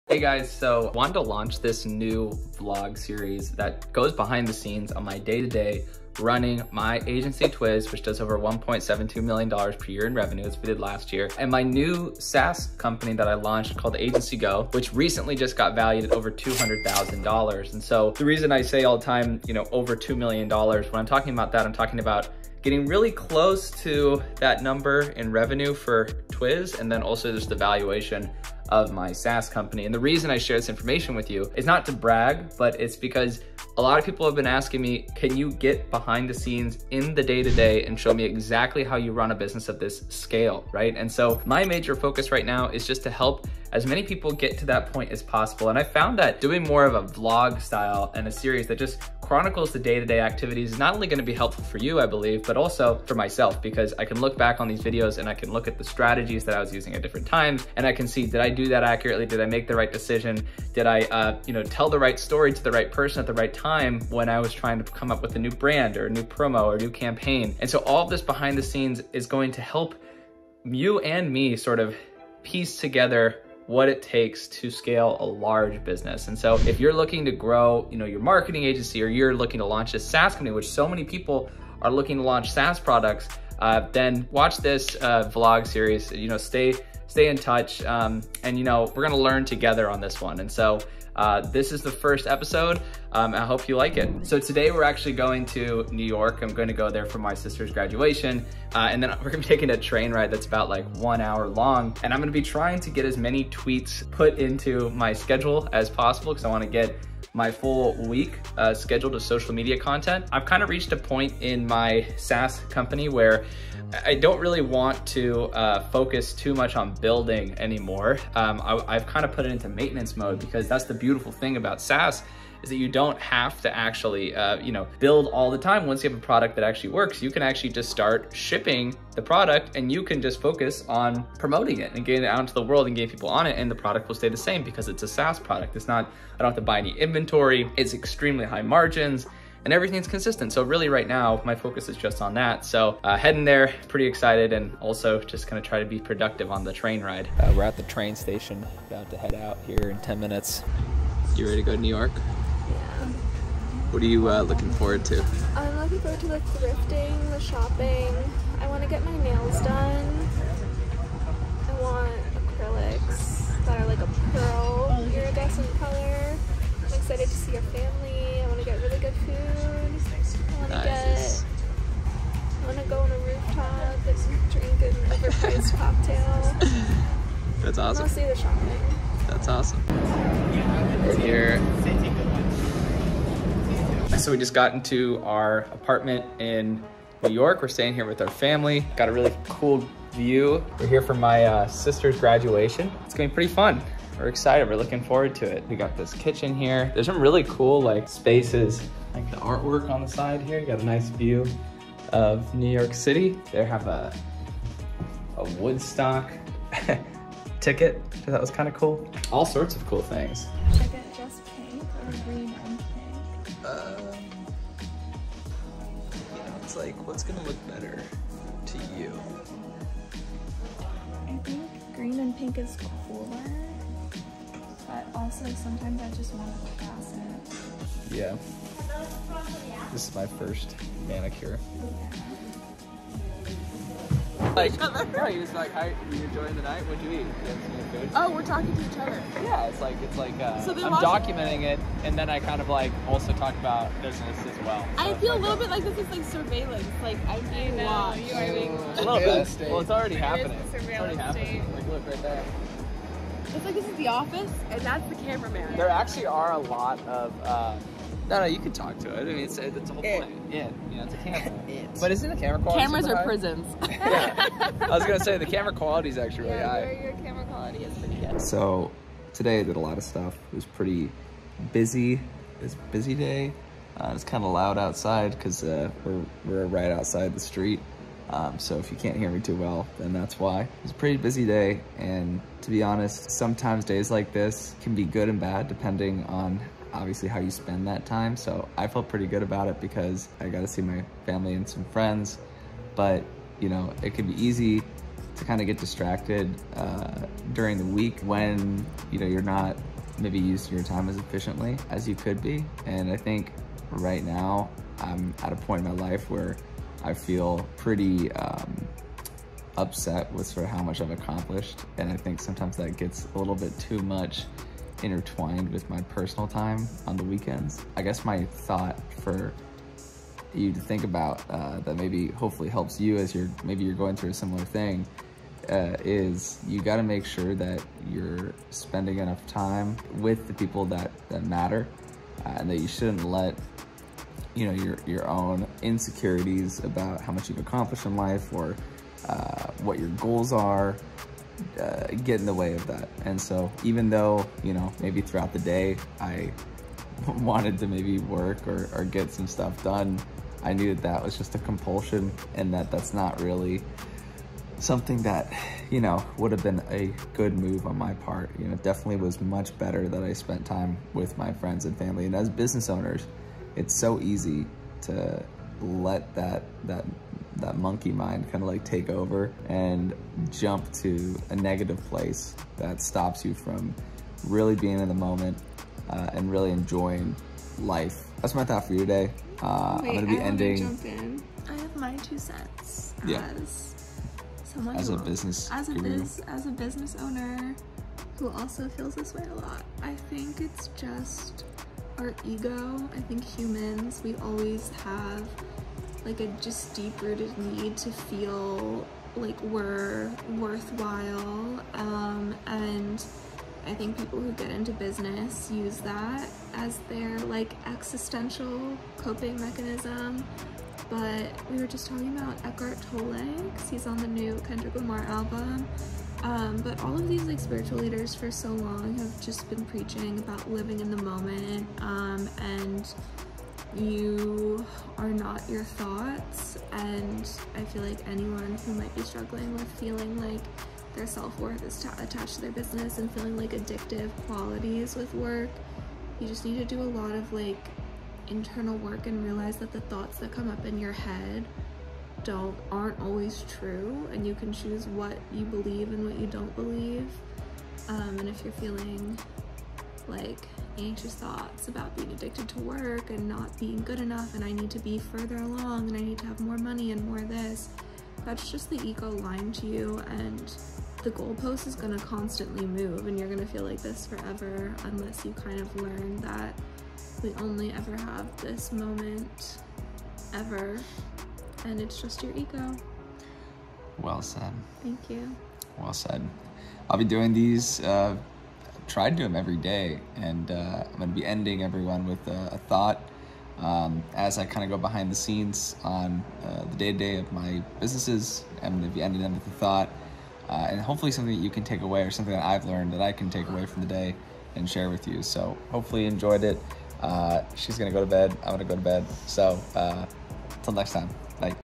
Hey guys, so I wanted to launch this new vlog series that goes behind the scenes on my day-to-day running my agency Twiz, which does over $1.72 million per year in revenue, as we did last year, and my new SaaS company that I launched called Agency Go, which recently just got valued at over $200,000. And so the reason I say all the time, over $2 million, when I'm talking about that, I'm talking about getting really close to that number in revenue for Twiz, and then also just the valuation of my SaaS company. And the reason I share this information with you is not to brag, but it's because a lot of people have been asking me, can you get behind the scenes in the day-to-day and show me exactly how you run a business of this scale, right? And so my major focus right now is just to help as many people get to that point as possible. And I found that doing more of a vlog style and a series that just chronicles the day-to-day activities is not only gonna be helpful for you, I believe, but also for myself, because I can look back on these videos and I can look at the strategies that I was using at different times, and I can see, did I do that accurately? Did I make the right decision? Did I tell the right story to the right person at the right time when I was trying to come up with a new brand or a new promo or a new campaign? And so all of this behind the scenes is going to help you and me sort of piece together what it takes to scale a large business. And so if you're looking to grow, your marketing agency, or you're looking to launch a SaaS company, which so many people are looking to launch SaaS products, then watch this vlog series, stay in touch, and we're gonna learn together on this one. And so this is the first episode. I hope you like it. So today we're actually going to New York. I'm going to go there for my sister's graduation. And then we're gonna be taking a train ride that's about like 1 hour long. And I'm gonna be trying to get as many tweets put into my schedule as possible, because I wanna get my full week scheduled of social media content. I've kind of reached a point in my SaaS company where I don't really want to focus too much on building anymore. I've kind of put it into maintenance mode, because that's the beautiful thing about SaaS, is that you don't have to actually build all the time. Once you have a product that actually works, you can actually just start shipping the product, and you can just focus on promoting it and getting it out into the world and getting people on it, and the product will stay the same because it's a SaaS product. It's not, I don't have to buy any inventory. It's extremely high margins, and everything's consistent. So really right now, my focus is just on that. So heading there, pretty excited, and also just gonna try to be productive on the train ride. We're at the train station, about to head out here in 10 minutes. You ready to go to New York? Yeah. What are you looking forward to? I'm looking forward to the thrifting, the shopping. I want to get my nails done. I want acrylics that are like a pearl iridescent color. I'm excited to see your family. I want to get really good food. I want to go on a rooftop and drink an overpriced cocktail. That's awesome. I'll see the shopping. That's awesome. We're here. So we just got into our apartment in New York. We're staying here with our family. Got a really cool view. We're here for my sister's graduation. It's gonna be pretty fun. We're excited, we're looking forward to it. We got this kitchen here. There's some really cool spaces, like the artwork on the side here. You got a nice view of New York City. They have a Woodstock ticket. That was kind of cool. All sorts of cool things. Should I get just pink or green and pink? It's like, what's gonna look better to you? I think green and pink is cooler, but also sometimes I just want to pass it. Yeah. This is my first manicure. No, you just like, hi, you enjoying the night? What'd you eat? You have some food? Oh, we're talking to each other. Yeah, it's like So I'm documenting it, and then I kind of also talk about business as well. So I feel a little bit like this is like surveillance. Like I'm being watched. You are being a little bit. Well, it's already happening. It is It's surveillance already happening. state. Like, look right there. It's like this is the office, and that's the cameraman. There actually are a lot of. No, you can talk to it. I mean, it's a whole point. Yeah, it's a camera. But isn't the camera quality Cameras super are high? prisons. Yeah. I was gonna say the camera quality is actually really high. Your camera quality is pretty good. So today I did a lot of stuff. It was pretty busy. It's a busy day. It's kind of loud outside because we're right outside the street. So if you can't hear me too well, then that's why. It was a pretty busy day, and to be honest, sometimes days like this can be good and bad depending on obviously how you spend that time. So I felt pretty good about it because I got to see my family and some friends, but it can be easy to kind of get distracted during the week when you're not maybe use your time as efficiently as you could be. And I think right now I'm at a point in my life where I feel pretty upset with sort of how much I've accomplished. And I think sometimes that gets a little bit too much intertwined with my personal time on the weekends. I guess my thought for you to think about that maybe hopefully helps you as maybe you're going through a similar thing is you got to make sure that you're spending enough time with the people that matter, and that you shouldn't let your own insecurities about how much you've accomplished in life or what your goals are get in the way of that. And so even though maybe throughout the day I wanted to maybe work or get some stuff done, I knew that was just a compulsion, and that's not really something that would have been a good move on my part. It definitely was much better that I spent time with my friends and family. And as business owners, it's so easy to let that monkey mind kind of like take over and jump to a negative place that stops you from really being in the moment and really enjoying life. That's my thought for you today. I'm gonna be ending. Jump in. I have my 2 cents as someone as a business owner who also feels this way a lot. I think it's just our ego. I think humans, we always have like a just deep-rooted need to feel like we're worthwhile, and I think people who get into business use that as their like existential coping mechanism. But we were just talking about Eckhart Tolle, because he's on the new Kendrick Lamar album. But all of these like spiritual leaders for so long have just been preaching about living in the moment, and you are not your thoughts. And I feel like anyone who might be struggling with feeling like their self-worth is attached to their business and feeling like addictive qualities with work, you just need to do a lot of like internal work and realize that the thoughts that come up in your head aren't always true, and you can choose what you believe and what you don't believe. And if you're feeling like anxious thoughts about being addicted to work and not being good enough, and I need to be further along, and I need to have more money and more this, that's just the ego lying to you, and the goalpost is going to constantly move, and you're going to feel like this forever unless you kind of learn that we only ever have this moment ever, and it's just your ego. Well said. Thank you. Well said. I'll be doing these, try to do them every day, and I'm going to be ending everyone with a thought as I kind of go behind the scenes on the day-to-day of my businesses. I'm going to be ending them with a thought, and hopefully something that you can take away, or something that I've learned that I can take away from the day and share with you. So hopefully you enjoyed it. She's going to go to bed. I'm going to go to bed. So until next time.